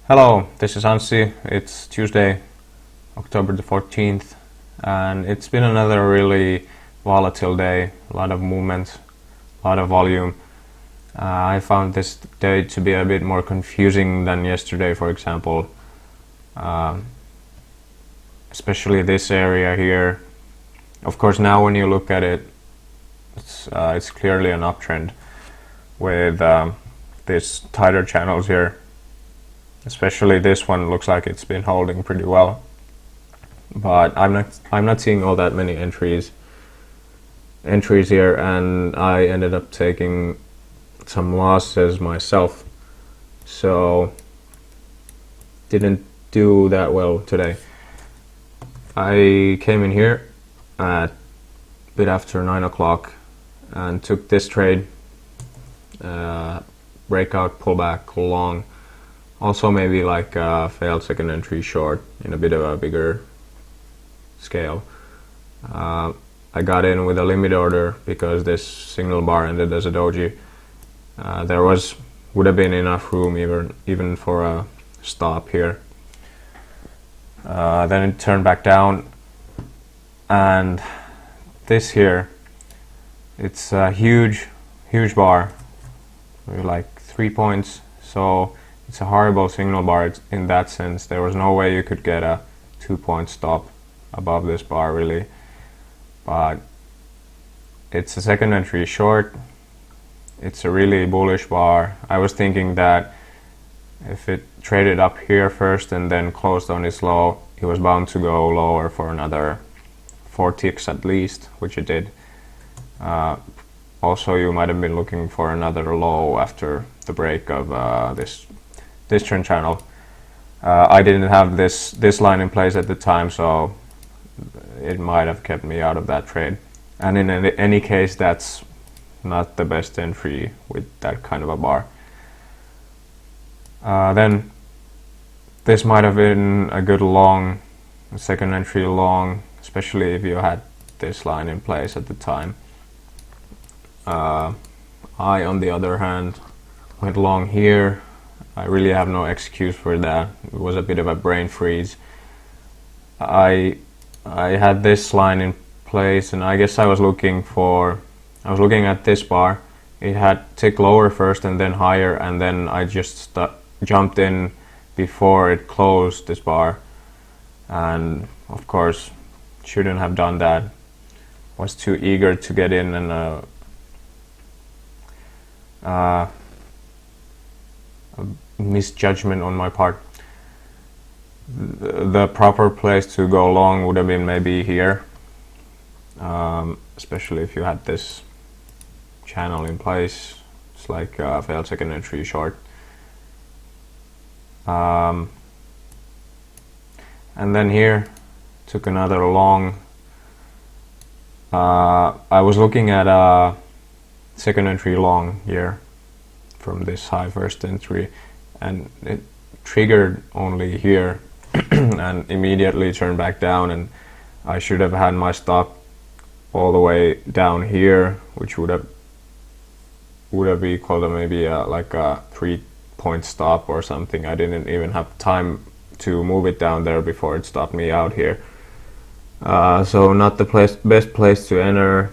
Hello, this is Anssi. It's Tuesday, October the 14th, and it's been another really volatile day. A lot of movement, a lot of volume. I found this day to be a bit more confusing than yesterday, for example. Especially this area here. Of course, now when you look at it, it's clearly an uptrend with these tighter channels here. Especially this one looks like it's been holding pretty well, but I'm not seeing all that many entries here, and I ended up taking some losses myself, so didn't do that well today. I came in here at a bit after 9 o'clock and took this trade, breakout pullback long. Also maybe like a failed second entry short in a bit of a bigger scale. I got in with a limit order because this signal bar ended as a doji. There would have been enough room even for a stop here. Then it turned back down, and this here, it's a huge bar with like 3 points, so it's a horrible signal bar in that sense. There was no way you could get a 2-point stop above this bar really, but it's a second entry short. It's a really bullish bar. I was thinking that if it traded up here first and then closed on its low, it was bound to go lower for another 4 ticks at least, which it did. Also, you might have been looking for another low after the break of this trend channel. I didn't have this line in place at the time, so it might have kept me out of that trade. And in any case, that's not the best entry with that kind of a bar. Then this might have been a good long, second entry long, especially if you had this line in place at the time. I, on the other hand, went long here. I really have no excuse for that. It was a bit of a brain freeze. I had this line in place, and I guess I was looking at this bar. It had tick lower first and then higher, and then I just jumped in before it closed this bar, and of course shouldn't have done that. Was too eager to get in, and a misjudgment on my part. The proper place to go long would have been maybe here, especially if you had this channel in place. It's like a failed second entry short. And then here took another long. I was looking at a second entry long here from this high first entry, and it triggered only here and immediately turned back down, and I should have had my stop all the way down here, which would have equal to maybe like a 3-point stop or something. I didn't even have time to move it down there before it stopped me out here. So not the best place to enter.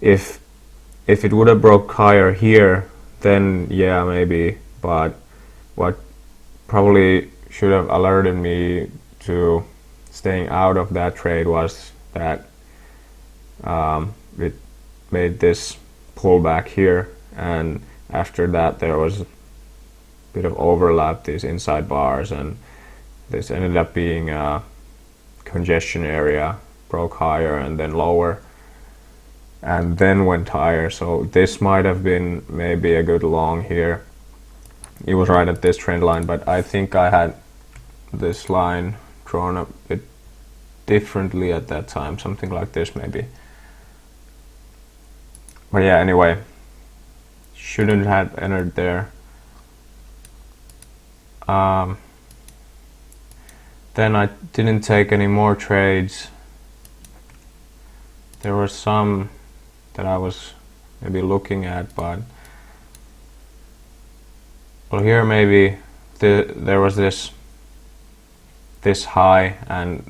If it would have broke higher here, then yeah, maybe, but what probably should have alerted me to staying out of that trade was that it made this pullback here, and after that there was a bit of overlap, these inside bars, and this ended up being a congestion area, broke higher and then lower and then went higher. So this might have been maybe a good long here. It was right at this trend line, but I think I had this line drawn a bit differently at that time, something like this maybe. But yeah, anyway, shouldn't have entered there. Then I didn't take any more trades. There were some that I was maybe looking at, but well, here maybe there was this high, and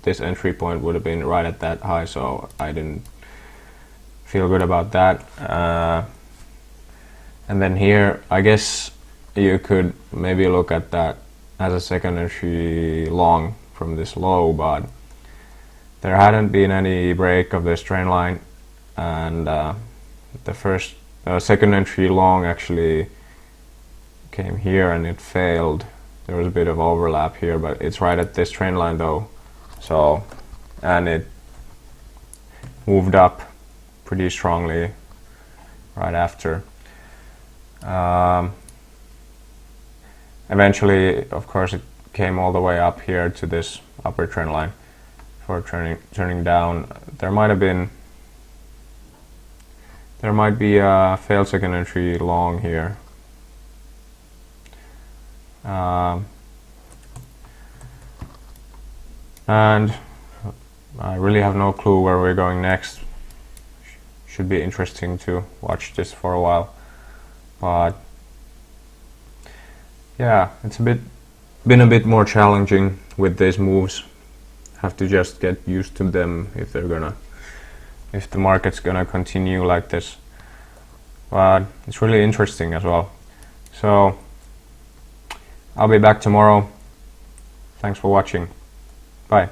this entry point would have been right at that high, so I didn't feel good about that. And then here, I guess you could maybe look at that as a second entry long from this low, but there hadn't been any break of this trend line, and the first second entry long actually came here and it failed. There was a bit of overlap here, but it's right at this trend line though. So, and it moved up pretty strongly right after. Eventually, of course, it came all the way up here to this upper trend line for turning down. There might be a failed second entry long here. And I really have no clue where we're going next. Should be interesting to watch this for a while, but yeah, it's been a bit more challenging with these moves. Have to just get used to them if the market's gonna continue like this. But it's really interesting as well. So I'll be back tomorrow. Thanks for watching. Bye.